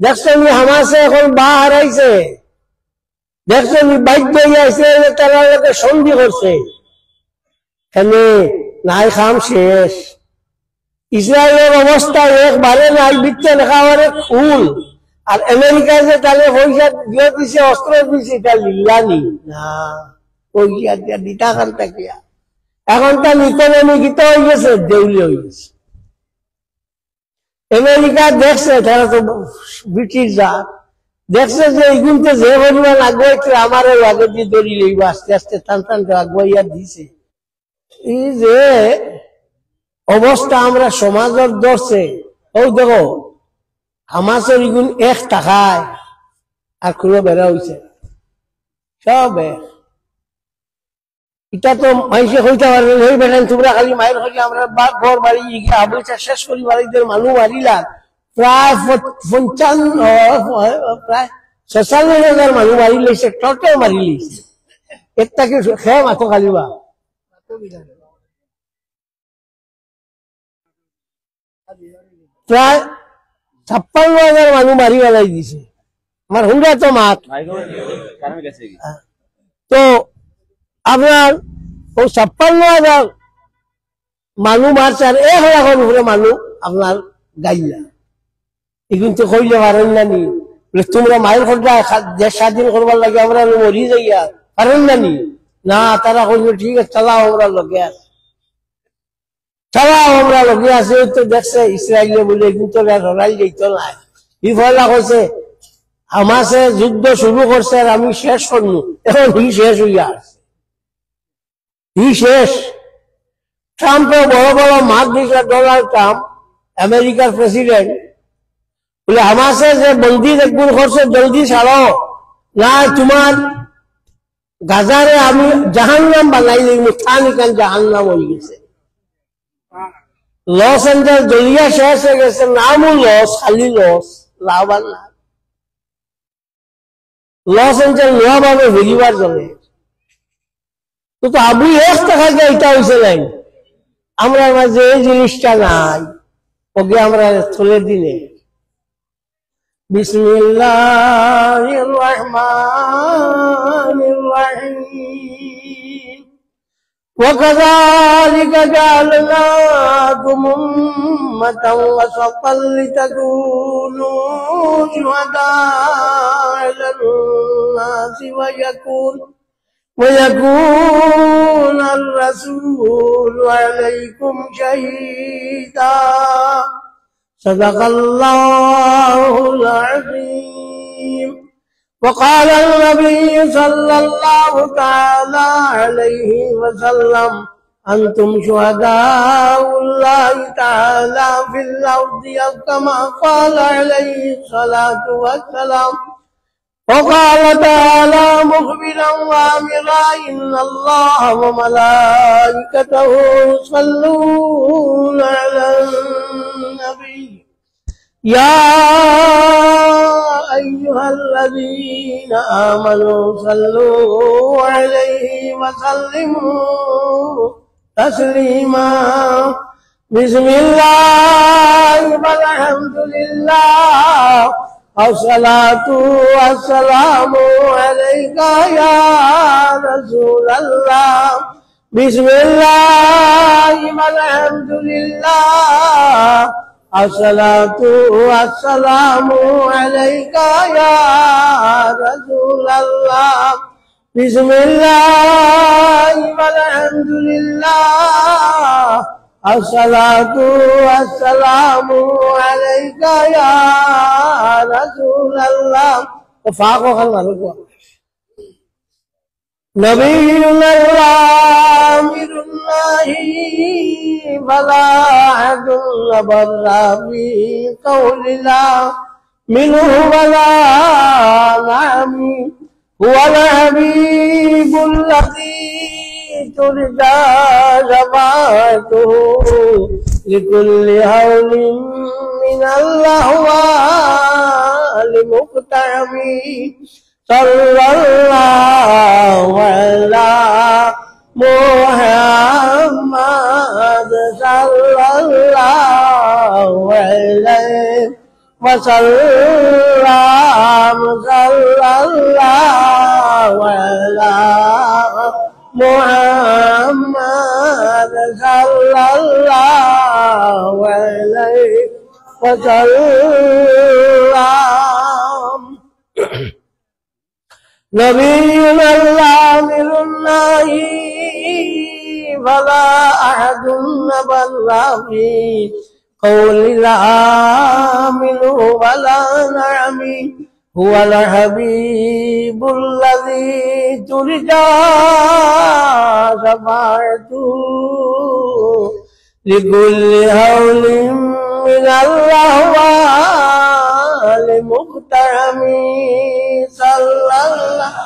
দেখছেন হামাসে এখন বা হারাইছে, দেখছেন বাধ্য হইয়াছে তারা লোকে সন্ধি করছে, এখানে নাই খাম শেষ। ইসরায়েলের অবস্থা একবারে নাই, বিচ্ছে লেখা খুল। আর আমেরিকা যে তাহলে পয়সা দিয়ে দিছে, অস্ত্র দিছে, এটা লিল্লানি না, পয়সা দিয়া দিতা খান তাকিয়া। এখন তার ইকোনমি গীত হয়ে গেছে, দেউলি হয়ে গেছে। আমেরিকা দেখছে, তারা তো ব্রিটিশ জাত, দেখছে যে এইগুনতে যে পরিমাণ আগুয়াইছে, আমার আগে দিয়ে দড়ি লইব, আস্তে আস্তে টান টান আগুয়াইয়া দিছে। এই যে অবস্থা আমরা সমাজের ধরছে, ও দেখো হামাসের ইগুন এক টাকায় আর খুলে বেড়া হয়েছে সব। এটা তো মাইসে হইতে পারে হই বেড়েন, তোমরা খালি মায়ের হইলে আমরা ঘর বাড়ি আবুচা শেষ করি বাড়িদের মানুষ মারিলাম, প্রায় 96,000 মানুষ মারি লেছে, টোটাল মারি লেছে। একটাকে খেয়ে মাথো খালিবা প্রায় 56,000 মানুষ মারি বেলাই দিছে। আমার হুন্ডা তো মাত তো আপনার ওই 56,000 মানুষ মারছে, আর 1 লাখের উপরে মানুষ আপনার গাইলা। এগুলো তো কইলে পারেন নানি, তোমরা মায়ের ঘরটা দেশ স্বাধীন করবার লাগে আমরা মরি যাইয়া পারেন নানি? না, তারা কইল ঠিক আছে চালাও, আমরা লগে আছে, চালাও আমরা লগে আছে। তো দেখছে ইসরায়েলে বলে কিন্তু লড়াই যাইতো নাই, ইফলা কইছে হামাসে যুদ্ধ শুরু করছে আর আমি শেষ করবো, এখন হি শেষ হইয়া আছে, হি শেষ। ট্রাম্পে বড় বড় মাঠ দিয়েছে, ডোনাল্ড ট্রাম্প আমেরিকার প্রেসিডেন্ট, বলে হামাসে যে বন্দি দেখুন করছে জলদি ছাড়ো, না তোমার গাজারে আমি জাহান্নাম বানাই দিই, মুখানিকান জাহান্নাম হয়ে গেছে। লস এঞ্জেলস দলিয়া শেষ হয়ে গেছে, নামও লস, খালি লস, লাভ আর না। লস এঞ্জেলস নোয়াভাবে ভেলিবার চলে তো আবু 1 টাকা যে এটা হয়েছে নাই, আমরা মাঝে এই জিনিসটা নাই, ওকে আমরা চলে দিলে। বিসমিল্লাহির রহমানির রহিম। وكذلك جعلناكم أمة وسطا لتكونوا شهداء على الناس ويكون الرسول عليكم شهيدا صدق الله العظيم. وقال النبي صلى الله تعالى عليه وسلم أنتم شهداء الله تعالى في الأرض، أو كما قال عليه الصلاة والسلام. وقال تعالى مخبرا وامرا إن الله وملائكته يصلون على النبي يا أيها الذين آمنوا صلوا عليه وسلموا تسليما. بسم الله والحمد لله والصلاة والسلام عليك يا رسول الله. بسم الله والحمد لله الصلاة والسلام عليك يا رسول الله. بسم الله والحمد لله الصلاة والسلام عليك يا رسول الله. وفاقوا خلق نبينا الأمير الناهي فلا أحد بر في قول الله منه ولا نعم. هو الحبيب الذي ترجى شفاعته لكل هول من الأهوال مقتحم. صلى الله على محمد صلى الله عليه وسلم. সাল্লাম সাল্লাল্লাহু আলা মুহাম্মাদ সাল্লাল্লাহু আলাইহি ওয়া সাল্লাম নবিয়ুল আমিরুল্লাহি ফালা আহাদুন নাবাল্লা ফি কওলিল আমিন ওয়ালা নামি হুয়াল হাবিবুল্লাযী তুরজা শাফাআতু লিকুল্লি হাওলিন মিনাল্লাহি মুকতারামি সাল্লাল্লাহু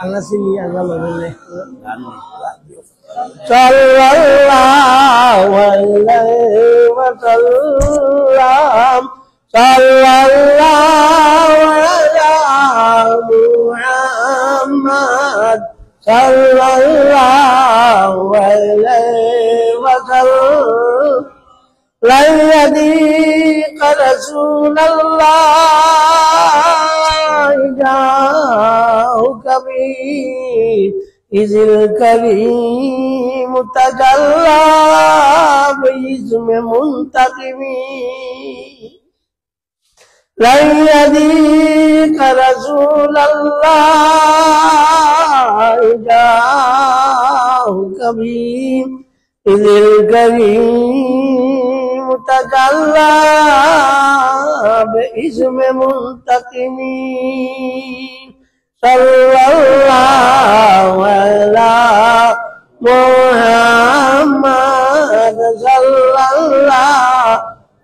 আল্লাহ সিনি আল্লাহ বলে সাল্লাল্লাহু আলাইহি ওয়া সাল্লাম সাল্লাল্লাহু আলা মুহাম্মাদ সাল্লাল্লাহু আলাইহি ওয়া সাল্লাম لا يضيق رسول الله جاءك بإذ الكريم تجلى باسم منتقم لا يضيق رسول الله جاءك بإذ الكريم تجلى باسم منتقم صلى الله على محمد صلى الله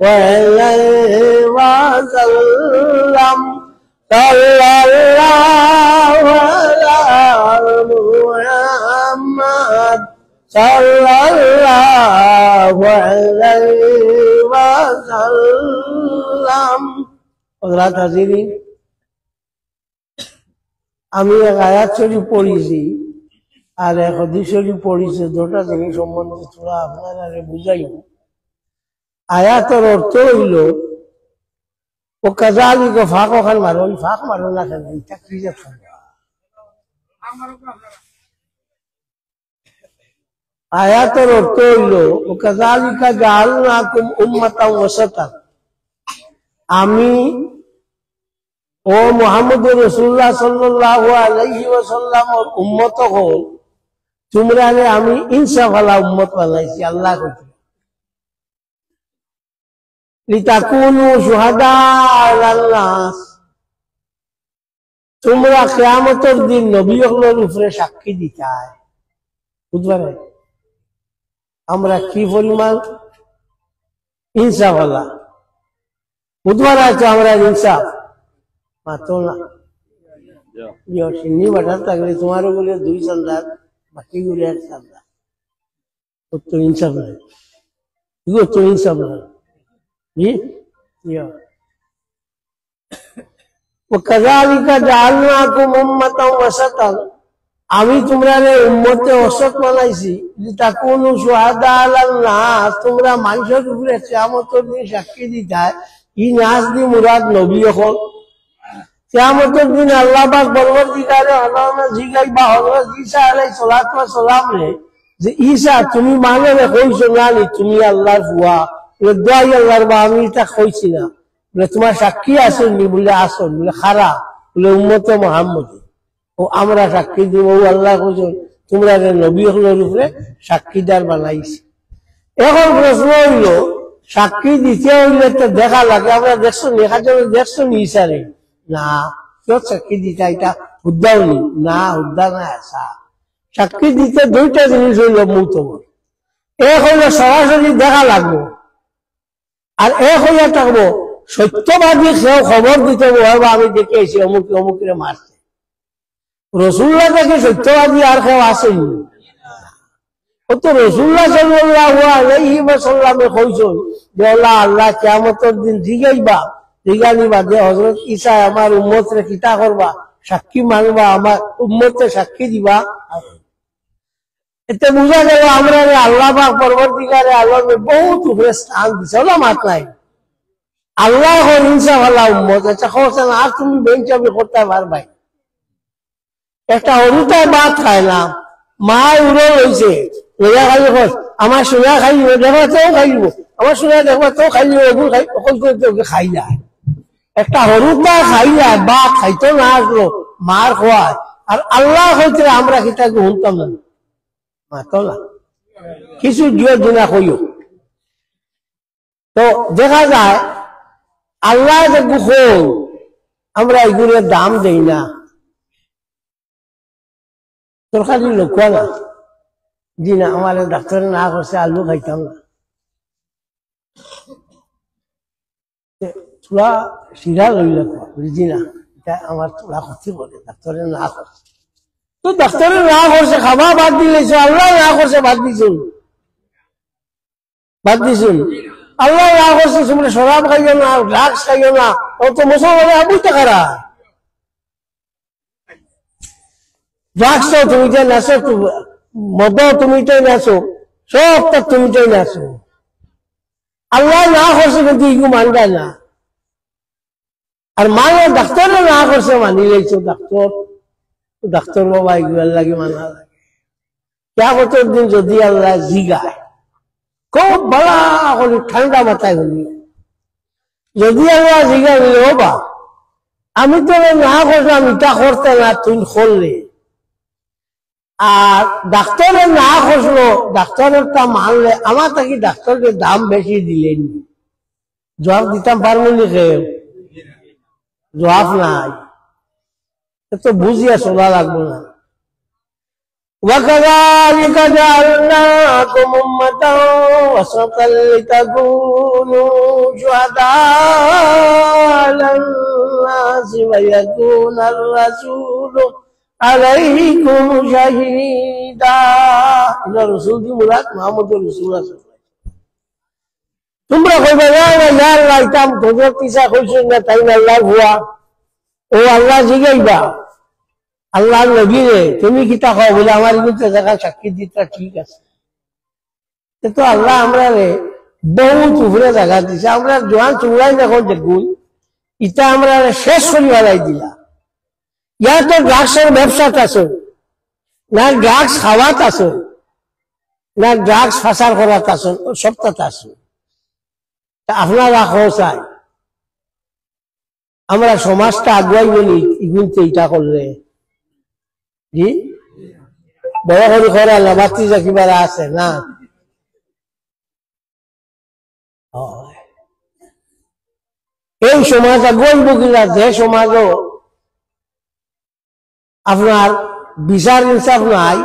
عليه وسلم صلى الله على محمد صلى الله عليه وسلم হযরত হাজিরিন আমি এক আয়াত শরীফ পড়েছি আর এক হাদিস শরীফ পড়েছি দুটো জিনিস সম্বন্ধে থোড়া আপনারা বুঝাই আয়াতের অর্থ হইল ও কাযালিকা ফাঁক ওখান মারো ওই ফাঁক মারো না কেন এটা ক্রিয়া থাকে আয়াতের অর্থ হইল ও কাযালিকা জাআলনাকুম উম্মাতান ওয়াসাতান আমি ও মুহাম্মদুর রাসূলুল্লাহ সাল্লাল্লাহু আলাইহি ওয়াসাল্লামের উম্মত হল তোমরা আমি ইনসাফালা উম্মত বানাইছি আল্লাহ কইছে লিতাকুনু শুহাদা আলাল নাস তোমরা কিয়ামতের দিন নবীদের উপরে সাক্ষী দিতাই বুঝবারে আমরা কি পরিমাণ ইনসাফালা বুঝবারে তো আমরা ইনসাফ মাতো না সিন্নি বাটার থাকলে তোমারও বলে 2 চান্দার বাকি গুলো 1 চান্দা তো ইনসাফ নাই তো ইনসাফ নাই ওয়াকাযালিকা জাআলনাকুম উম্মাতান ওয়াসাতান আমি তোমরা উম্মতে ওসত বানাইছি লিতাকুনু শুহাদা আলান নাস তোমরা মানুষের উপরে কিয়ামতের দিন সাক্ষী দিতাই ই নাস দি মুরাদ নবী হল কিয়ামতের দিন আল্লাহ পাক পরবর্তীকালে আল্লাহনা জিগাইবা হযরত ঈসা আলাইহিস সালাতু ওয়াস সালাম রে যে ঈসা তুমি মানে কইছো না তুমি আল্লাহর ফুয়া দোয়াই আল্লাহর বা আমি তা কইছি না বলে তোমার সাক্ষী আসেননি বলে আসন বলে খারা বলে উম্মতে মুহাম্মদ ও আমরা সাক্ষী দিব আল্লাহ কইছো তোমরা নবী হলের উপরে সাক্ষীদার বানাইছি এখন প্রশ্ন হইল সাক্ষী দিতে হইলে তো দেখা লাগে আমরা দেখছো লেখার জন্য দেখছো নি ঈসারে না কেউ সাক্ষী দিতে এটা উদ্দাও নি না উদ্দা না আসা সাক্ষী দিতে 2টা জিনিস হইল মূতবর এক হইল সরাসরি দেখা লাগবো আর এক হইয়া থাকবো সত্যবাদী কেউ খবর দিতে হবে আমি দেখে এসে অমুক অমুকরে মারছে রাসূলুল্লাহ থেকে সত্যবাদী আর কেউ আসেনি ও তো রাসূলুল্লাহ সাল্লাল্লাহু আলাইহি ওয়াসাল্লামে কইছেন যে আল্লাহ কিয়ামতের দিন জিগাইবা জিগানিবা যে হযরত ঈসা আমার উম্মতরে কিতা করবা সাক্ষী মানবা আমার উম্মতে সাক্ষী দিবা এতে বুঝা গেল আমরা আল্লাহ পাক পরবর্তীকালে আল্লাহকে বহুত উপরে স্থান দিছে মাত্রায় আল্লাহ ইনসাফ আল্লাহ উম্মত আচ্ছা খরচা না আর তুমি বেঞ্চাবি করতে পারবাই একটা হরুতায় ভাত খাইলাম মা উড়ো রয়েছে লইয়া খাই আমার সোনা খাইব দেখবা তো খাইব আমার সোনা দেখবা তো খাইব ওগুলো খাই অকল করে ওকে খাই যায় একটা হরুতা খাই যায় ভাত খাইতো না আসলো মার খোয়ায় আর আল্লাহ হইতে আমরা কিতাকে শুনতাম না মাতো না কিছু দিয়ে দিনা কইও তো দেখা যায় আল্লাহ যে গুখন আমরা এগুলোর দাম দেই না তরকারি লক্ষ্য না জি না আমার ডাক্তারে না করছে আলু খাইতাম না তোরা শিরা লই লাগবো বুঝি না এটা আমার তোরা ক্ষতি করে ডাক্তারে না করছে তো ডাক্তারে না করছে খাবা বাদ দিলেছ আল্লাহ না করছে বাদ দিছুন আল্লাহ না করছে তোমরা শরাব খাইও না ড্রাগস খাইও না ও তো মুসলমান বুঝতে খারা ড্রাগস তুমি যে নেছো মদ তুমি তো নেছো সব তো তুমি তো নেছো আল্লাহ না করছে কিন্তু ইগু মানবে না আর মানে ডাক্তারে না করছে মানি লেছো ডাক্তার বাবা এগুলো লাগে মানা লাগে কিয়ামতের দিন যদি আল্লাহ জিগায় খুব বড় করে ঠান্ডা মাথায় হলি যদি আল্লাহ জিগায় বলে বাবা আমি তো না করলাম এটা করতে না তুই করলে আর ডাক্তারের না করলো ডাক্তারেরটা মানলে আমার তাকে ডাক্তারকে দাম বেশি দিলেন জবাব দিতাম পারবো লিখে জবাব নাই তো বুঝিয়া চলা লাগবো না وكذلك جعلناكم أمة وسطا لتكونوا شهداء على الناس ويكون الرسول عليكم شهيدا إلى رسول دي مراد محمد رسول الله তোমরা কইবে না ইয়া আল্লাহ ইতাম তোদের পিছা কইছেন না তাই না আল্লাহ হুয়া ও আল্লাহ জিগাইবা আল্লাহ নবী রে তুমি কিতা খাও বলে আমার কিন্তু জায়গা সাক্ষী দিতা ঠিক আছে তো আল্লাহ আমরা রে বহুত উপরে জায়গা দিছে আমরা জোয়ান চুড়াই যখন দেখুন ইটা আমরা শেষ করি বেলাই দিলা ইয়ার তো ড্রাগসের ব্যবসাত আছে না ড্রাগস খাওয়াত আছে না ড্রাগস ফাঁসার করাত আছে সবটাত আছে আপনারা চাই আমরা সমাজটা আগুয়াই বলি ইগুনতে ইটা করলে জি বড় করে করে আল্লাহ বাতি যা কিবারা আছে না এই সমাজ আগুয়াই বকিলা যে সমাজও আপনার বিচার ইনসাফ নাই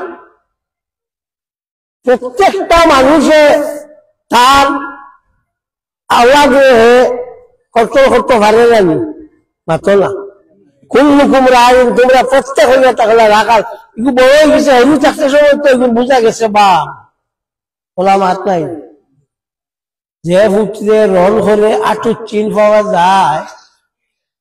প্রত্যেকটা মানুষে তার আওয়াজে কন্ট্রোল করতে পারে না মাত্র না কুল্লুকুম রাইন তোমরা প্রত্যেক হইয়া থাকলে রাখাল এগুলো বড় হয়ে গেছে হলু থাকতে সময় তো এগুলো বোঝা গেছে বা ওলা মাত নাই যে ফুটতে রন করে আটুর চিন পাওয়া যায়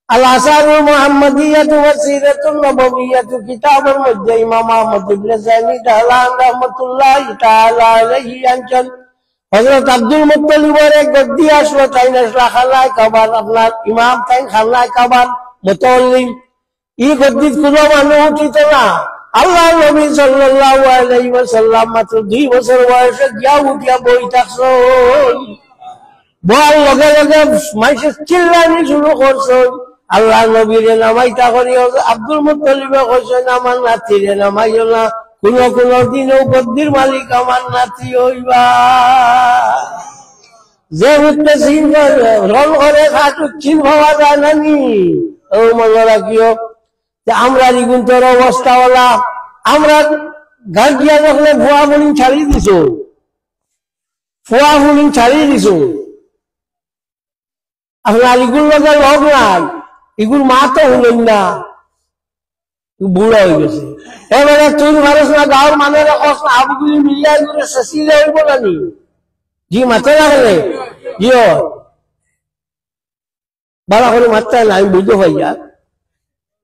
আল আসারুল মুহাম্মাদিয়াতু ওয়াসিরাতুন নববিয়াতু কিতাবের মধ্যে ইমাম আহমদ ইবনে জানি দালান রাহমাতুল্লাহি তাআলা আলাইহি আনছেন হযরত আব্দুল মুত্তালিবের এক গদ্দি আসলো তাই না খানায় কাবার আপনার ইমাম তাই খানায় কাবার মুতাল্লিম এই গদ্দি কোনো মানুষ উঠিত না আল্লাহ নবী সাল্লাল্লাহু আলাইহি ওয়াসাল্লাম মাত্র 2 বছর বয়সে গিয়া উঠিয়া বই থাকছেন বল লগে লগে মাইসে চিল্লানি শুরু করছেন আল্লাহ নবীরে নামাইতা করি আব্দুল মুত্তালিবে কইছেন আমার নাতিরে নামাইও না কোন দিনও গদ্দির মালিক আমার নাতি হইবা যে উঠতে চিন রল করে খাটু চিন পাওয়া যায় নানি ও মনে রাখিও যে আমরা রিগুন্তর অবস্থা হলা আমরা গান গিয়া যখন ফুয়া ফুলিং ছাড়িয়ে দিছো আপনার ইগুর লগে লগ নাই ইগুর মা তো হলেন না বুড়া হয়ে গেছে এবারে তুই মানুষ না গাঁর মানুষ আবুগুলি মিলিয়া এগুলো শেষিলে হইব নানি জি মাতে রাখলে জিও বাবা করে মাত্রা না আমি বুঝতে পাই আর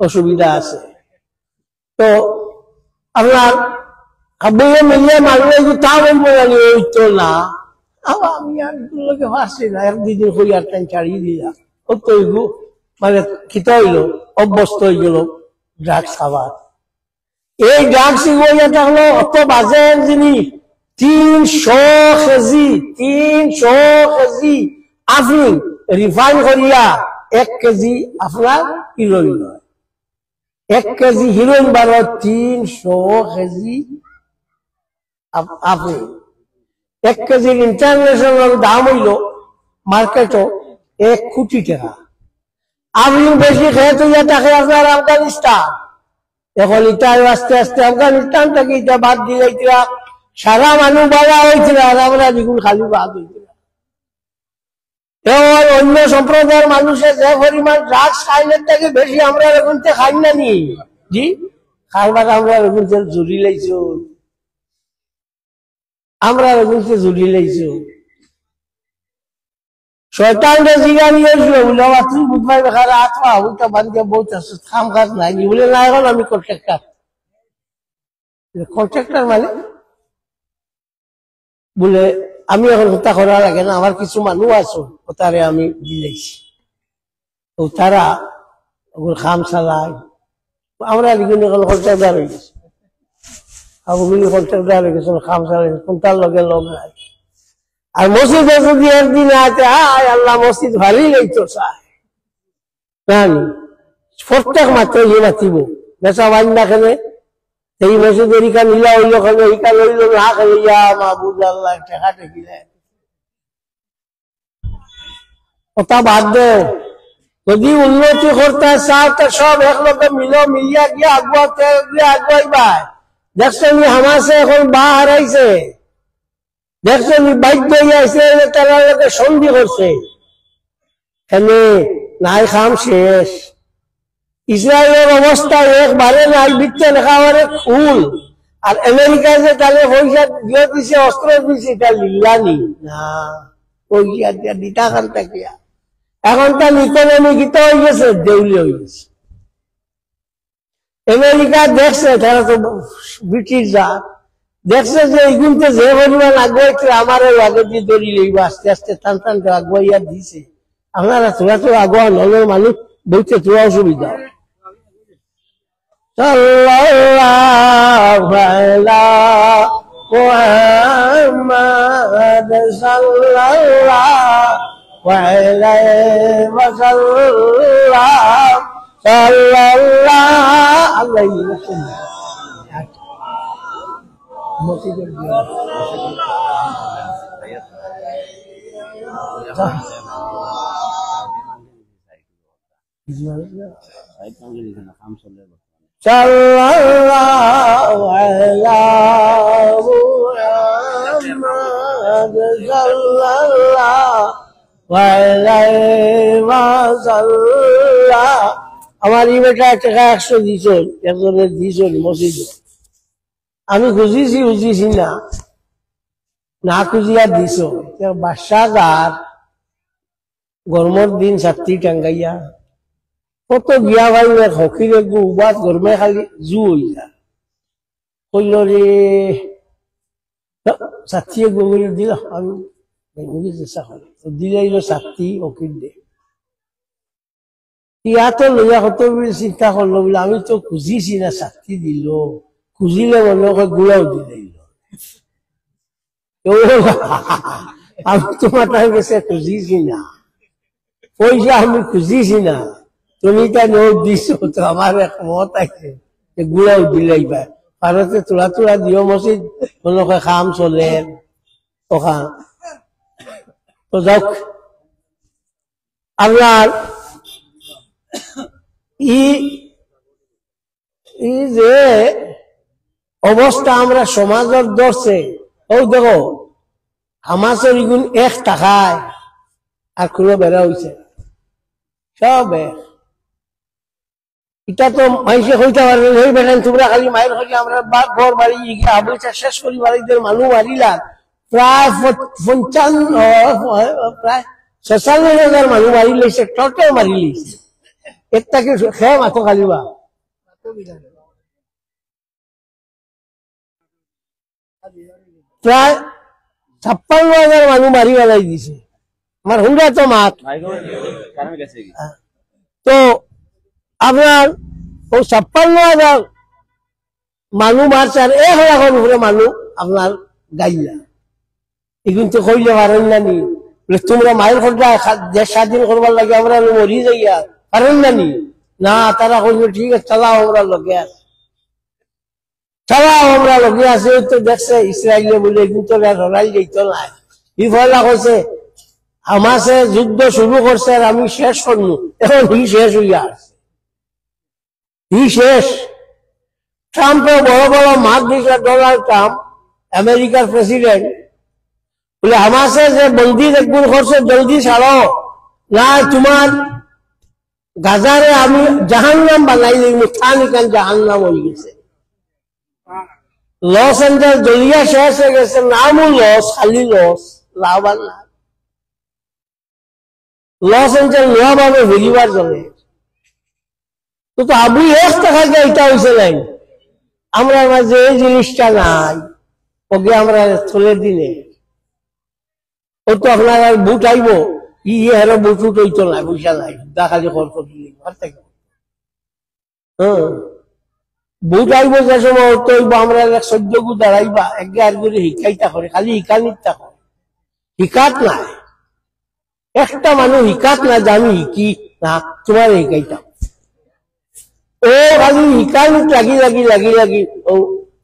অসুবিধা আছে তো আপনার আবুগুলো মিলিয়ে মারলে তা বলবো নানি ওই তো না আমি আর লোকে পারছি না, এক দুই দিন হই আর টাইম ছাড়িয়ে দিলাম। ও তো মানে খিতে হইল, অভ্যস্ত হয়ে গেল ড্রাগস খাবার। এই ড্রাগস হইয়া থাকলো অত বাজে জিনিস। 300 কেজি আফিম রিফাইন করিয়া 1 কেজি আপনার হিরোইন হয়। 1 কেজি হিরোইন বারো 300 কেজি আফিম। 1 কেজির ইন্টারন্যাশনাল দাম হইল মার্কেটও 1 কোটি টাকা। আফিম বেশি খেয়ে তুইয়া থাকে আপনার আফগানিস্তান। এখন এটা আস্তে আস্তে আফগানিস্তান থেকে এটা বাদ দিলে সারা মানুষ বাড়া হয়েছিল, আর আমরা দ্বিগুণ খালি বাদ হয়েছিল। এবার অন্য সম্প্রদায়ের মানুষের যে পরিমাণ ড্রাগস খাইলের থেকে বেশি আমরা এখন খাই না নি জি খাইবার আমরা এখন জুড়ি লাইছো, আমরা এখন জুড়ি লাইছো। শয়তানরে জিগা নিয়েছিল বলে আমার তুই বুধবার বেকার আত্মা ওইটা বান্ধে বহুত আছে, কাম কাজ নাই বলে না। এখন আমি কন্ট্রাক্টর মানে বলে আমি এখন হত্যা করা লাগে না, আমার কিছু মানুষ আছো তারে আমি দিলেছি, ও তারা ওগুলো খাম চালায়। আমরা লিখুন এখন কন্ট্রাক্টর হয়ে গেছি, ওগুলি কন্ট্রাক্টর হয়ে গেছে, খাম চালাই কোনটার লগে লগ নাই। আর মসজিদে যদি একদিন আছে হায় আল্লাহ মসজিদ ভালোই লইতো চায় প্রত্যেক মাত্র ইয়ে মাতিব বেচা বান্ধা খেলে এই মসজিদের ইকা নীলা হইল খেলে ইকা লইল না খেলে ইয়া মাহবুদ আল্লাহ ঠেকা ঠেকিলে কথা বাদ দে। যদি উন্নতি করতে চাও তো সব একলগে মিলিয়া গিয়ে আগুয়াইবাই। দেখছেন হামাসে এখন বা হারাইছে, দেখছেন বাধ্য হইয়াছে তারা সন্ধি করছে, এখানে নাই খাম শেষ। ইসরায়েলের অবস্থা একবারে নাই, বিচ্ছে লেখাবারে ফুল। আর আমেরিকা যে তাহলে পয়সা দিয়ে দিছে, অস্ত্র দিছে, এটা লিল্লানি না পয়সা দিয়া দিতা খান থাকিয়া। এখন তার ইকোনমি গীত হয়ে গেছে, দেউলি হয়ে গেছে। আমেরিকা দেখছে, তারা তো ব্রিটিশ জাত, দেখছে যে এইগুনতে যে পরিমাণ আগুয়াইছে আমার আগে দিয়ে দড়ি লইব আস্তে আস্তে টান টান আগুয়াইয়া দিছে। আপনারা তোরা তো আগুয়া নলের মানুষ বইতে তোরা অসুবিধা। সাল্লাল্লাহু আলা মুহাম্মাদ সাল্লাল্লাহু আলাইহি ওয়াসাল্লাম সাল্লাল্লাহু আলাইহি ওয়াসাল্লাম। সাল্লাল্লাহু আলা মুহাম্মাদ সাল্লাল্লাহু আলাইহি ওয়াসাল্লাম। আমার এই বেটা টাকা 100 দিছ, একজনের দিছ মসজিদ। আমি খুঁজিছি না খুঁজিয়া দিছ। বাদশা গার গরমের দিন ছাত্রী টাঙ্গাইয়া কত গিয়া ভাই হকির উবাদ গরমে খালি জু হইয়া কইল রে ছাত্রী বলে দিল। আমি চেষ্টা করি দিলাইল ছাত্রী হকির দে ইয়াতো লইয়া কত চিন্তা করলো বলে আমি তো খুঁজিছি না ছাত্রী দিল, খুঁজিলে মনে হয় গুড়াও দিলাইল। আমি তোমার কাছে খুঁজিছি না, পয়সা আমি খুঁজিছি না, তুমি তা নোট দিছ তো আমার এক মত আছে গুড়াও দিলাইবা। ভারতে তোরা দিও মসজিদ মনে হয় খাম চলে ওখান তো যাক। আপনার ই যে অবস্থা আমরা সমাজের দর্শে ও দেখো হামাসের ইগুন 1 টাকায় আর কোনো বেড়া হয়েছে সব এটা তো মাইসে হইতে পারে হই বেড়েন তোমরা খালি মায়ের হইলে আমরা ঘর বাড়ি আবুচা শেষ করি বাড়িদের মানুষ মারিলা প্রায় 46,000 মানুষ মারি লইছে, টোটাল মারি লইছে। এর থেকে খেয়ে মাথো খালিবা প্রায় 56,000 মানুষ মারি পেলাই দিছে আমার হুঙ্গা তো মাত তো আপনার ওই 56,000 মানুষ মারছে আর 1 লাখের উপরে মানুষ আপনার গাইলা এগুলো তো কইলে পারেন না নি তোমরা মায়ের ঘরটা দেশ স্বাধীন করবার লাগে আমরা মরি যাইয়া পারেন না নি না তারা কইল ঠিক আছে চালাও আমরা লগে আছে চালাও আমরা লগে আছে তো দেখছে ইসরায়েলে বলে কিন্তু লড়াই যাইতো না ই ফলা কইছে হামাসে যুদ্ধ শুরু করছে আর আমি শেষ করবো এখন হি শেষ হইয়া আছে হি শেষ ট্রাম্পে বড় বড় মাঠ দিয়েছিল ডোনাল্ড ট্রাম্প আমেরিকার প্রেসিডেন্ট বলে হামাসে যে বন্দি দেখুন করছে জলদি ছাড়ো না তোমার গাজারে আমি জাহান্নাম বানাই দিই থান এখান জাহান্নাম হয়ে গেছে লস এঞ্জেলস দলিয়া শেষ হয়ে গেছে নামও লস খালি লস লাভ আর না লস এঞ্জেলস নোয়াভাবে ভেরিবার চলে তো আবু এক টাকা এটা হয়েছে নাই আমরা মাঝে এই জিনিসটা নাই ওকে আমরা চলে দিলে ও তো আপনার আর বুট আইব ইয়ে বুট উঠ হইতো না পয়সা নাই দেখালি খরচ দিলে বুট আইব যে সময় তো আমরা 14 গু দাঁড়াইবা একগার করে শিকাইতা করে খালি শিকানিতা করে শিকাত নাই একটা মানুষ শিকাত না জানি কি না তোমার শিকাইতাম ও খালি শিকানিত লাগি লাগি লাগি লাগি ও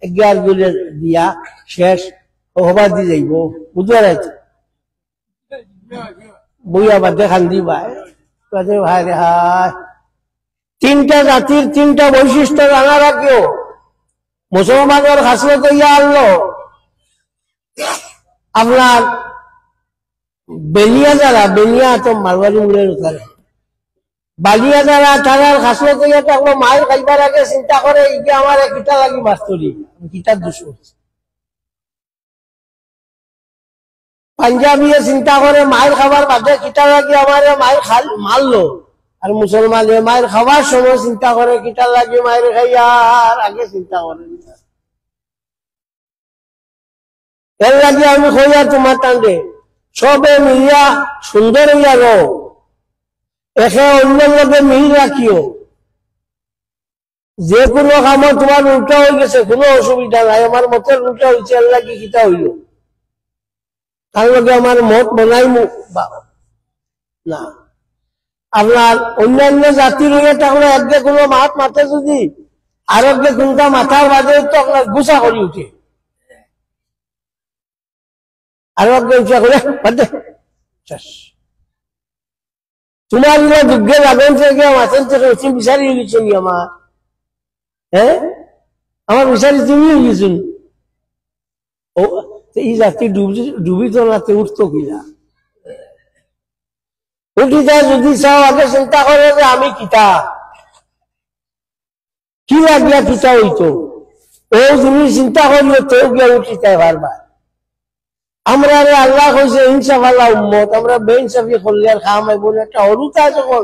একগার করে দিয়া শেষ হবার দি যাইব বুঝতে পারছো বইয়া বাদে খান্দি ভাই ভাই রে হায় 3টা জাতির 3টা বৈশিষ্ট্য জানা রাখিও মুসলমানের খাসিয়ত ইয়া আনলো আপনার বেনিয়া যারা বেনিয়া তো মারওয়ারি মুড়ের উঠারে বালিয়া যারা তারার খাসিয়ত ইয়া থাকলো মায়ের খাইবার আগে চিন্তা করে ইকে আমার কিটা লাগি মাস্তরি কিটার দুশ্মন পাঞ্জাবিয়ে চিন্তা করে মায়ের খাবার বাদে কিটা লাগি আমার মায়ের মারলো আর মুসলমান মায়ের খাবার সময় চিন্তা করে কিটা লাগে মায়ের খাইয়ার আগে চিন্তা করে এর লাগে আমি কইয়া তোমার টান্ডে সবে মিলিয়া সুন্দর হইয়া গো একে অন্যের লোকে মিল রাখিও যে কোনো কামত তোমার উল্টা হয়ে গেছে কোনো অসুবিধা নাই আমার মতের উল্টা হয়েছে এর লাগে কিটা হইল তার লগে আমার মত বনাই না আপনার অন্যান্য জাতির হয়ে থাকলে একগে কোনো মাত মাথে যদি আর একগে কোনটা মাথার বাজে তো আপনার গুছা করে উঠে আর একগে উঠা করে তোমার দুর্গে লাগন থেকে মাথের থেকে উঠি বিচারি গেছেন আমার হ্যাঁ আমার বিচারি তুমি গেছেন ও এই জাতি ডুবি তো নাতে উঠতো কিনা উঠি যায় যদি চাও আগে চিন্তা করে যে আমি কিতা কি লাগিয়া কিতা হইতো ও তুমি চিন্তা করিও তো গিয়া উঠি যায় বারবার আমরা আল্লাহ কইছে ইনসাফ আল্লাহ উম্মত আমরা বেইনসাফি করলে আর খাম বলে একটা হরুতা যখন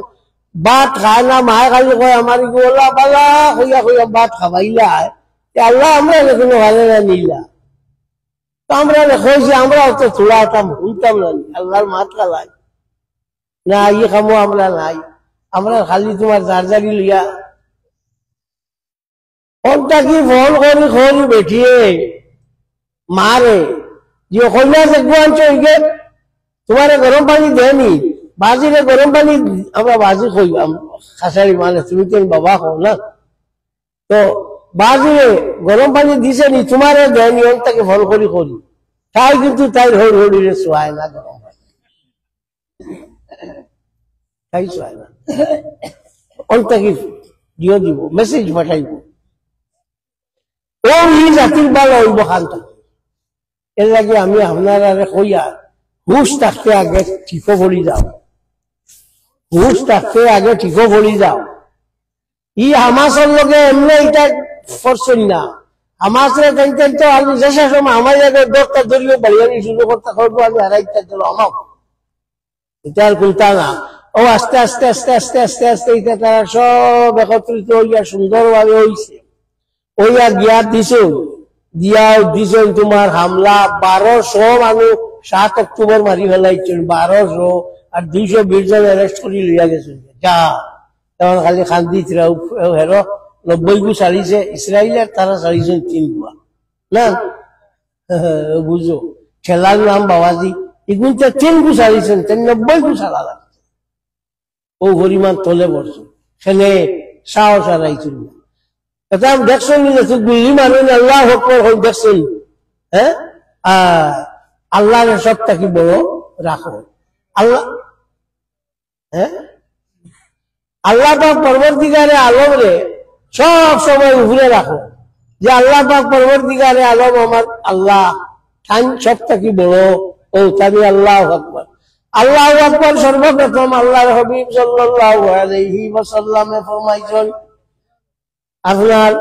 ভাত খায় না মায় খালি কয় আমার গোলা বালা হইয়া হইয়া ভাত খাবাইলা আল্লাহ আমরা কোনো ভালো না নিলা তো আমরা কইছি আমরা তো চুলাতাম হইতাম না আল্লাহর মাত খালাই না ইয়ে খামো আমরা নাই আমরা খালি তোমার জারজারি লিয়া কোনটা কি ফোন করি খরি বেঠিয়ে মারে যে কইলা দেখবো আনছো ইগে তোমার গরম পানি দেয়নি বাজিরে গরম পানি আমরা বাজি কই খাসারি মানে তুমি তো বাবা হও না তো বাজিরে গরম পানি দিছে নি তোমার দেয়নি ওটাকে ফোন করি করি তাই কিন্তু তাই হই হইরে সোয়ায় না গরম পানি তাই সোয়ায় না ওটাকে দিও দিব মেসেজ পাঠাইব ও ই জাতির ভালো হইব খানটা এর লাগে আমি আপনারা কইয়া হুশ থাকতে আগে ঠিকও বলি যাও হুশ থাকতে আগে ঠিকও বলি যাও ই হামাসের লগে এমনি এটা করছেন না হামাসের টাইতে তো আমি শেষের সময় আমার আগে দরটা ধরিয়ে বাড়িয়ানি শুরু করতে করবো আমি হারাইতে দিল আমার এটা আর কোনটা না ও আস্তে আস্তে আস্তে আস্তে আস্তে আস্তে এটা তারা সব একত্রিত হইয়া সুন্দরভাবে হইছে ওইয়া জ্ঞান দিছে দিয়াও দিছেন তোমার হামলা 1200 মানুষ 7 অক্টোবর মারি ফেলাইছেন 1200 আর 220 জন অ্যারেস্ট করে লইয়া গেছেন যা তখন খালি খান্দিতরা হেরো 90 গু সারিছে ইসরায়েলের তারা সারিছেন 3 গুয়া না বুঝো ঠেলার নাম বাবাজি এগুনতে 3 গু সারিছেন 90 গু সারা লাগছে ও পরিমাণ তলে পড়ছে সেনে সাহস হারাইছিল এটা দেখছেন যে গুলি মানুষ আল্লাহ আকবার হই দেখছেন হ্যাঁ আল্লাহর সবটা কি বড় রাখো আল্লাহ হ্যাঁ আল্লাহ পাক পরবর্তীকারে আলম রে সব সময় উপরে রাখো যে আল্লাহ পাক পরবর্তীকারে আলম আমার আল্লাহ ঠান সবটা কি বড় ও তানি আল্লাহু আকবার আল্লাহু আকবার সর্বপ্রথম আল্লাহর হাবিব সাল্লাল্লাহু আলাইহি ওয়াসাল্লামে ফরমাইছেন আপনার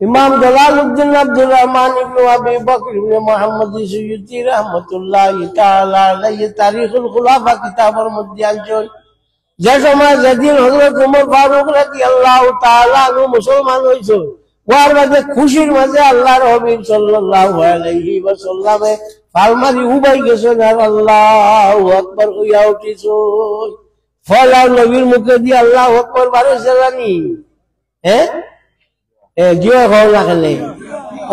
ইমাম জালালউদ্দিন আব্দুর রহমান ইবনে আবি বকর ইবনে মুহাম্মদ সুয়ুতি রাহমাতুল্লাহি তাআলা আলাইহি তারিখুল খুলাফা কিতাবের মধ্যে আনছেন যে সময় যেদিন হযরত ওমর ফারুক রাদিয়াল্লাহু তাআলা আনহু মুসলমান হইছেন ওর মাঝে খুশির মাঝে আল্লাহর হাবিব সাল্লাল্লাহু আলাইহি ওয়াসাল্লামে ফালমারি উবাই গেছেন আর আল্লাহু আকবার কইয়া উঠিছেন ফলাও নবীর মুখে দিয়ে আল্লাহু আকবার বাড়াইছে জানি হ্যাঁ জিও হল না খেলে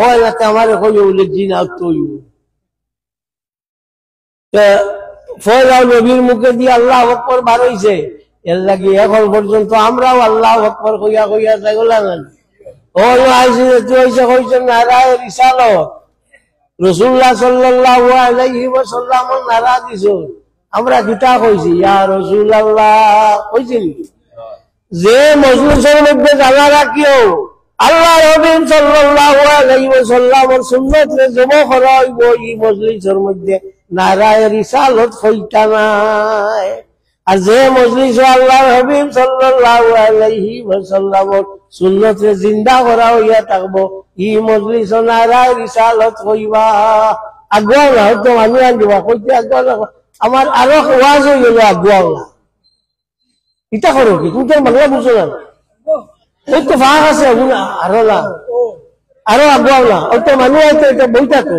ওই রাতে আমার কইও বলে জিন আউট কইও তো ফলাও নবীর মুখে দিয়ে আল্লাহু আকবার বাড়াইছে এর লাগি এখন পর্যন্ত আমরাও আল্লাহু আকবার কইয়া কইয়া যাইগলা না ও আইছে তুই এসে কইছেন নারায়ে রিসালত রাসূলুল্লাহ সাল্লাল্লাহু আলাইহি ওয়াসাল্লাম নারা দিছো আমরা কিতা কইছি ইয়া রাসূলুল্লাহ কইছেন যে মজলিসের মধ্যে জানা রাখিও আল্লাহর হাবিব সাল্লাল্লাহু আলাইহি ওয়াসাল্লামের সুন্নাতে জমা করা হইব এই মজলিসের মধ্যে নারায়ে রিসালত হইতা নাই আর যে মজলিসে আল্লাহর হাবিব সাল্লাল্লাহু আলাইহি ওয়াসাল্লামের সুন্নতে জিন্দা করা হইয়া থাকবো এই মজলিস নারায়ে রিসালত হইবা আগুয়া না হয়তো আমি আনবা কইতে আগুয়া আমার আরো ওয়াজ হয়ে গেল আগুয়া না এটা করো কি তুমি তোর বাংলা বুঝো না ওই তো ভাগ আছে আরো না আরো আগুয়া না ওই তো মানুষ হয়তো এটা বইটা তো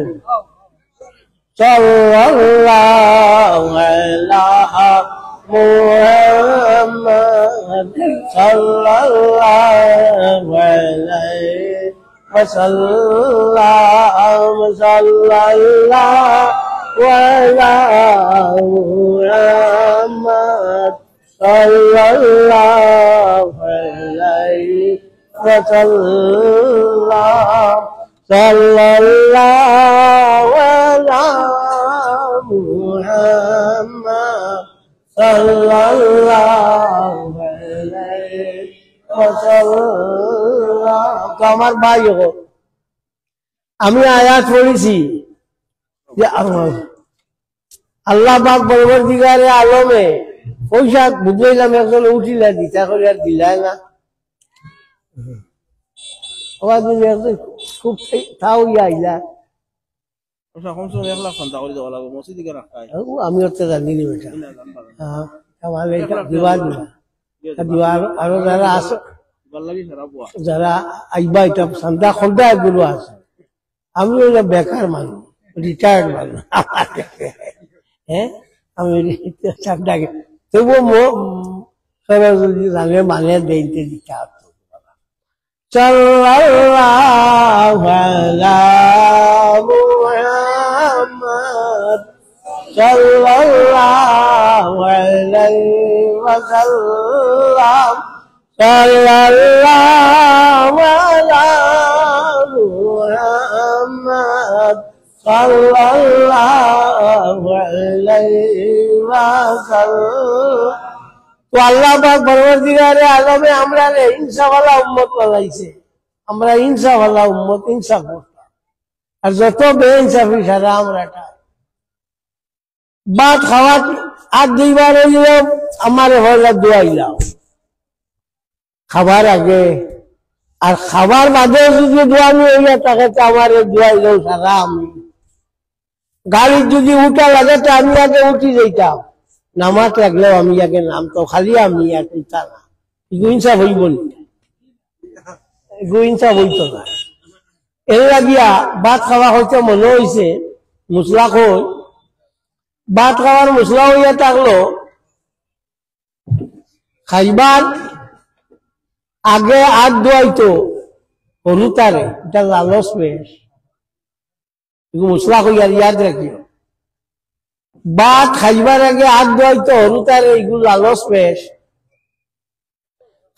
সাল্লাল্লাহু আলাইহি মুহাম্মদ সাল্লাল্লাহু আলাইহি ওয়াসাল্লাম সাল্লাল্লাহু আলাইহি মুহাম্মদ সাল্লাল্লাহু আলাইহি ওয়াসাল্লাম সাল্লাল্লাহু আলাইহি মুহাম্মদ সাল্লাল্লাহু আলাইহি ওয়াসাল্লাম আমার ভাই হো আমি আয়াত পড়েছি যে আল্লাহ পাক পরবর্তীকারে আলমে পয়সা বুঝলাম একজন উঠিলা দিতা করে আর দিলাই না আবার তুমি একজন খুব তাও আইলা আমি ওর জানি নি বেটা হ্যাঁ দিবার দিবার আরো যারা আছে যারা আইবা এটা সন্ধ্যা খোলদা এগুলো আছে আমি বেকার মানুষ রিটায়ার্ড মানুষ হ্যাঁ আমি সন্ধ্যাকে তবুও সবাই যদি জানে মানে দেইতে দিতে হতো সাল্লাল্লাহু আলা মুহাম্মদ সাল্লাল্লাহু আলাইহি ওয়াসাল্লাম সাল্লাল্লাহু আলা মুহাম্মদ সাল্লাল্লাহু আলাইহি ওয়াসাল্লাম তো আল্লাহ পাক পরবর্তীকারে আলমে আমরা ইনসাফওয়ালা উম্মত বানাইছে আমরা ইনসাফওয়ালা উম্মত ইনসাফ করতাম আর যত বেইনসাফি সারা আমরা ভাত খাওয়া আর দুইবার হইলে আমার হলে দোয়াইলাম খাবার আগে আর খাবার বাদে যদি দোয়ানি হইলে তাকে তো আমার দোয়াইলেও সারা আমি গাড়ি যদি উঠা লাগে তো আমি আগে উঠি যাইতাম নামাজ লাগলেও আমি আগে নামতো খালি আমি উঠা না ইনসাফ হইব ইনসাফ হইতো না এর লাগিয়া ভাত খাওয়া হইতে মনে হয়েছে মশলা কই ভাত খাওয়ার মশলা হইয়া থাকলো খাইবার আগে হাত ধোয়াইতো হলুতারে এটা লালস বেশ মশলা কইয়া ইয়াদ রাখিও ভাত খাইবার আগে হাত ধোয়াইতো হলুতারে এগুলো লালস বেশ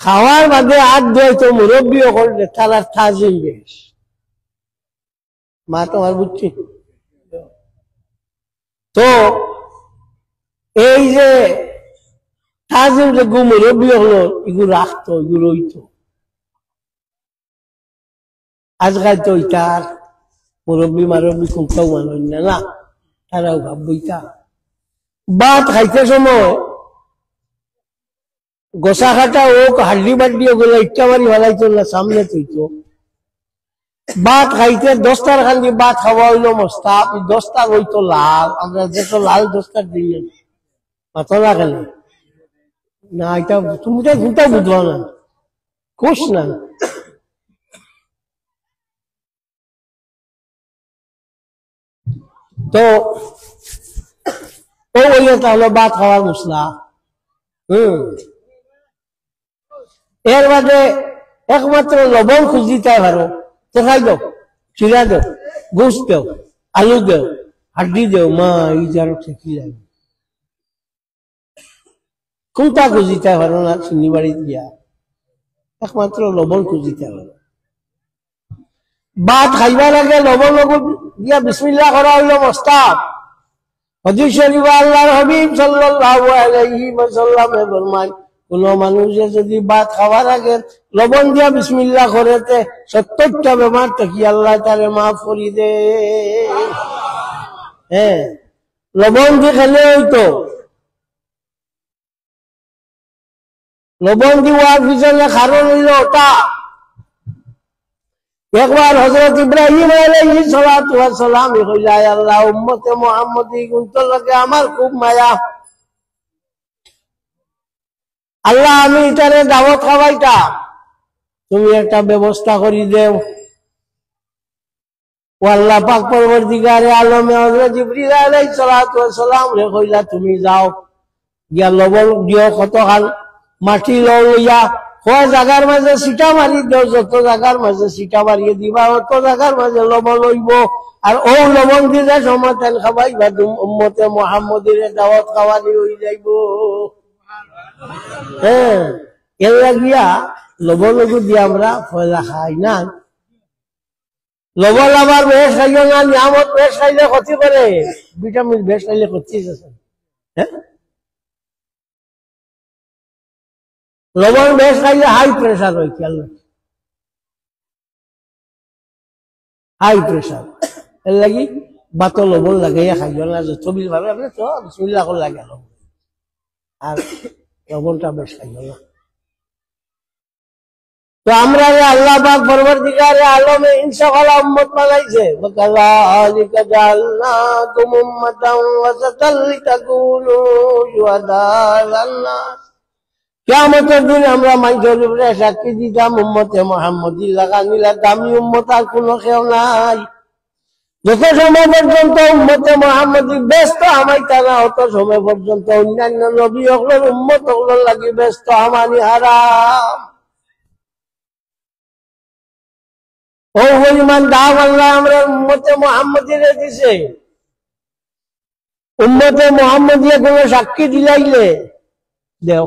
খাওয়ার বাদে হাত ধোয়াইতো মুরব্বী করলে তারা তাজিম বেশ মা তোমার বুঝছি তো এই যে তাজিম যে মুরব্বী হলো এগুলো রাখতো এগুলো রইতো আজকাল তো ইটার মুরব্বী মারব্বী কোনটাও মানুষ না তারাও ভাববইতা ভাত খাইতে সময় গোসা খাটা ও হাড্ডি বাড্ডি ওগুলো ইচ্ছা মারি ভালাইতো না সামনে তুইতো ভাত খাইতে 10টার খান্দি ভাত খাওয়া হইলো মস্তা 10টা হইতো লাল আমরা যেত লাল 10টার দিলে মাথা না গেলে না এটা তুমি তো ঘুমটা বুঝলো না কোষ না তো ও বললে তাহলে ভাত খাওয়ার মশলা এর বাদে একমাত্র লবণ খুঁজিতে পারো তো খাই দাও চিরা দাও গোস দেও আলু দেও হাড্ডি দেও মা এই যারো ঠেকি যাবে কোনটা খুঁজিতে পারো না চিনি বাড়ি দিয়া একমাত্র লবণ খুঁজিতে পারো ভাত খাইবার আগে লবণ লবণ দিয়া বিসমিল্লাহ করা হইল মস্তাব হাদিস শরীফ আল্লাহর হাবিব সাল্লাল্লাহু আলাইহি ওয়াসাল্লামে ফরমায় কোন মানুষে যদি ভাত খাওয়ার আগে লবণ দিয়া বিসমিল্লাহ করেতে 70টা বেমার থেকে আল্লাহ তারে মাফ করে দে হ্যাঁ লবণ দিয়ে খেলে হইতো লবণ দেওয়ার পিছনে কারণ হইল ওটা একবার হযরত ইব্রাহিম আলাইহিস সালাতু ওয়াস সালাম কইলা আল্লাহ উম্মতে মুহাম্মদী গুনতর লাগে আমার খুব মায়া আল্লাহ আমি এটারে দাওয়াত খাওয়াইতা তুমি একটা ব্যবস্থা করে দেও ও আল্লাহ পাক পরবর্তীকারে আলমে হযরত জিবরিল আলাইহিস সালাতু ওয়াস সালাম রে কইলা তুমি যাও গিয়া লবণ দিও কতখান মাটি লইয়া কোন জায়গার মাঝে সিটা মারি দেও যত জায়গার মাঝে সিটা মারিয়ে দিবা অত জায়গার মাঝে লবণ লইব আর ও লবণ দিয়ে সময় তেল খাবাইবা উম্মতে মুহাম্মদীর দাওয়াত খাওয়ানি হয়ে যাইব হ্যাঁ এর লাগিয়া লবণ দিয়ে আমরা ফয়লা খাই না লবণ আবার বেশ খাইও না নিয়ামত বেশ খাইলে ক্ষতি করে ভিটামিন বেশ খাইলে ক্ষতি আছে হ্যাঁ লবণ বেশ খাইলে হাই প্রেশার হয় খেয়াল হাই প্রেশার এর লাগি বাত লবণ লাগাইয়া খাইও না যত বিল ভাবে আপনি তো বিসমিল্লাহ করে লাগে আর লবণটা বেশ খাইও না তো আমরা আল্লাহ পাক পরবর্তীকারে আলমে ইনশাআল্লাহ উম্মত বানাইছে ওয়াকাযালিকা জাআলনাকুম উম্মাতান ওয়াসাতাল লিতাকুনু শুহাদা'আলান নাস কিয়ামতের দিন আমরা মানুষের উপরে সাক্ষী দিতাম উম্মতে মুহাম্মদী লাগানিলা দামি উম্মত আর কোনো কেউ নাই যত সময় পর্যন্ত উম্মতে মুহাম্মদী ব্যস্ত আমাইতা না অত সময় পর্যন্ত অন্যান্য নবী হকলের উম্মত হকলের লাগি ব্যস্ত আমানি হারাম ও পরিমাণ দাম আল্লাহ আমরা উম্মতে মুহাম্মদীরে দিছে উম্মতে মুহাম্মদীয়ে কোন সাক্ষী দিলাইলে দেও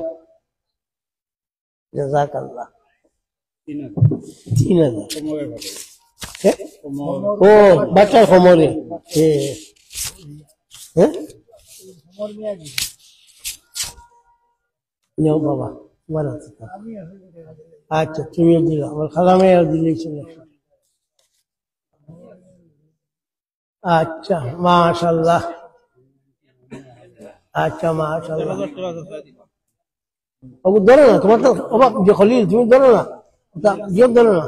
জাযাকাল্লাহ 3000 ও বাচ্চা খমরে নেও বাবা তোমার আচ্ছা তুমিও দিলা আমার খালামে দিলেই চলে আচ্ছা মাশাআল্লাহ আচ্ছা মাশাআল্লাহ ও ধরো না তোমার তো অবাক যে খলিল তুমি ধরো না জিও ধরো না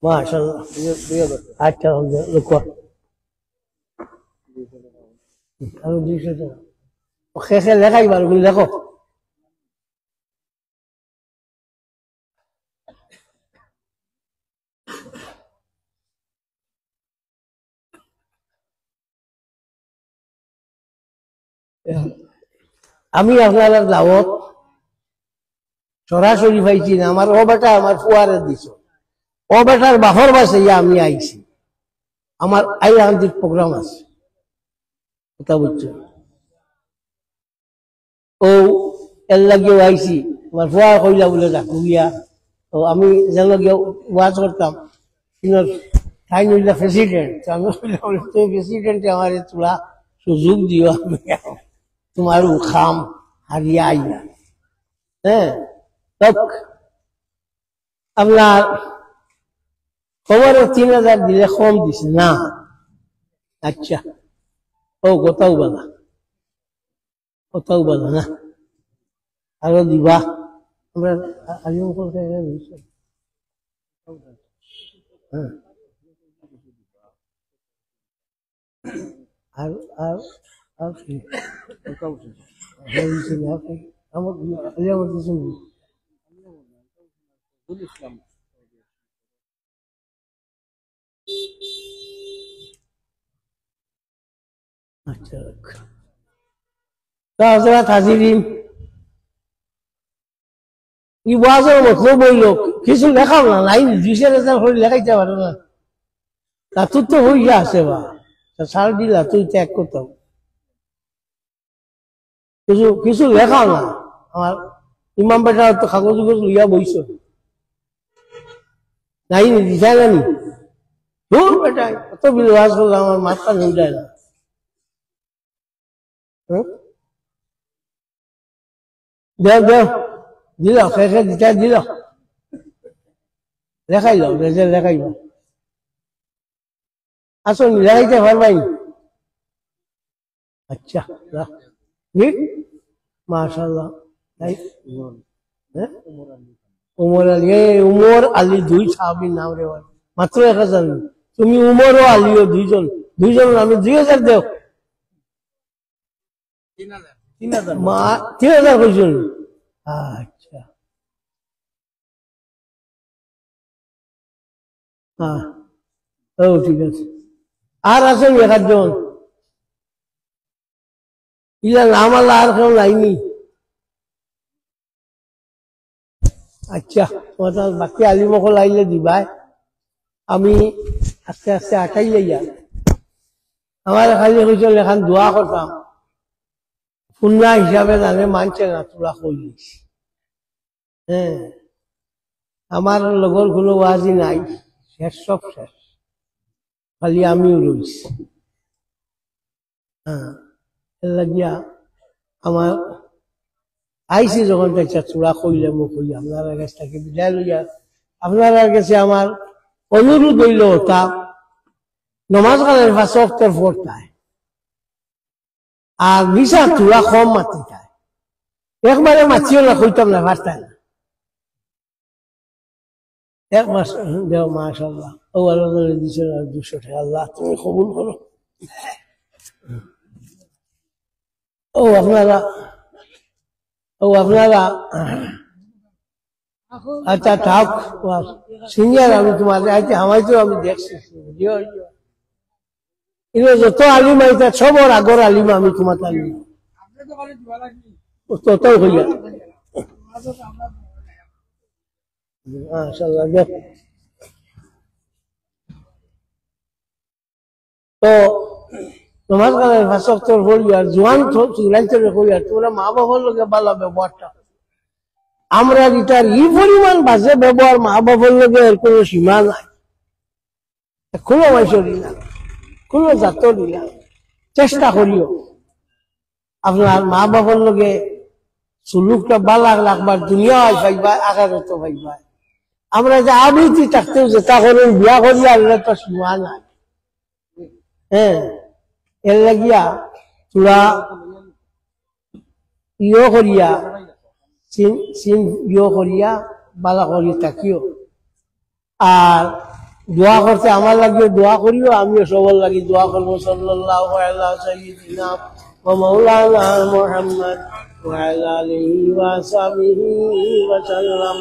মাশাআল্লাহ আচ্ছা লোক আরো 200 টাকা শেষে লেখাই বার লেখো আমি আপনার দাওয়াত সরাসরি পাইছি না আমার ও বেটা আমার ফুয়ারে দিছ ও বেটার বাহর বাসে আমি আইছি আমার আইরান্তিক প্রোগ্রাম আছে কথা বুঝছো ও এর লাগিও আইছি আমার ফুয়া কইলা বলে ডাকু গিয়া তো আমি যে লগে ওয়াজ করতাম কিন্তু ঠাই নইলা প্রেসিডেন্ট আমি তুমি প্রেসিডেন্ট আমার তোলা সুযোগ দিও আমি তোমার খাম হারিয়ে আইয়া হ্যাঁ আপনার খবরে 3000 দিলে কম দিছে না আচ্ছা ও কোথাও বলা না আরো দিবা আমরা আলিম করতে হ্যাঁ আর আর আর কিছু লেখাও না লাইন 2000 করে লেখাইতে পারো না তা তোর তো হইয়া আছে বা সার দিলা তুই ত্যাগ করতাম কিছু লেখাও না আমার ইমাম বেটা তো কাগজ লইয়া বইছ নাই দিশা জানি দূর বেটা কত বিলবাস করলাম আমার মাথা ঝুলটায় না দেও দিল শেষে দিটা দিল লেখাইল রেজাল্ট লেখাইল আসুন লেখাইতে পারবাই আচ্ছা ঠিক মাশাআল্লাহ উমর আলী 2 সাহাবীর নাম রে মাত্র 1000 তুমি উমর ও আলীও দুইজন আমি 2000 দেও 3000 কইছেন আচ্ছা হ্যাঁ ও ঠিক আছে আর আছেন 1 জন ইলা নাম আল্লাহ আর কেউ লাইনি আচ্ছা তোমার বাকি আলিমকে লাইলে দিবাই আমি আস্তে আস্তে আটাই যাইয়া আমার খালি হয়েছিল এখন দোয়া করতাম পুণ্যা হিসাবে জানে মানছে না তোরা কইলিস হ্যাঁ আমার লগর কোনো ওয়াজি নাই শেষ সব শেষ খালি আমিও রয়েছি হ্যাঁ লাগিয়া আমার আইসি যখন দেখছে চূড়া কইলে মুখ হই আপনার কাছ থেকে বিদায় লইয়া আপনার কাছে আমার অনুরোধ হইল তা নমাজ কালের 5 ওয়াক্তের পড়তায় আর নিশা চূড়া কম মাতি যায় একবারে মাতিও না কইতাম না পারতায় না 1 মাস দেও মাশাআল্লাহ ও আল্লাহ দিছে 200 টাকা আল্লাহ তুমি কবুল করো ও আপনারা আচ্ছা থাক সিনিয়র আমি তোমার আমায় তো আমি দেখছি যত আলিম আইতা সবর আগর আলিম আমি তোমার আলিম ততও হইয়া মাশাআল্লাহ তো তোমার কাছে 5 ওয়াক্তের পড়ি আর জোয়ান চুলাইতে কই আর তোমরা মা বাবার লগে ভালো ব্যবহারটা আমরা এটার পরিমাণ বাজে ব্যবহার মা বাবার লগে এর কোনো সীমা নাই কোনো বয়সী না কোনো জাতরি না চেষ্টা করিও আপনার মা বাবার লগে সুলুকটা ভালো রাখবার দুনিয়া পাইবা আখিরাতও পাইবা আমরা যে আবৃত্তি থাকতেও যেটা করি বিয়া করি আর তো সীমা নাই হ্যাঁ এর লাগিয়া তোরা ইয়ে করিয়া সিন ইয়ে করিয়া বালা করি থাকিও আর দোয়া করতে আমার লাগবে দোয়া করিও, আমিও সবার লাগি দোয়া করবো। সাল্লাল্লাহু আলা সাইয়্যিদিনা ওয়া মাওলানা মুহাম্মদ ওয়া আলা আলিহি ওয়া সাহবিহি ওয়া সাল্লাম।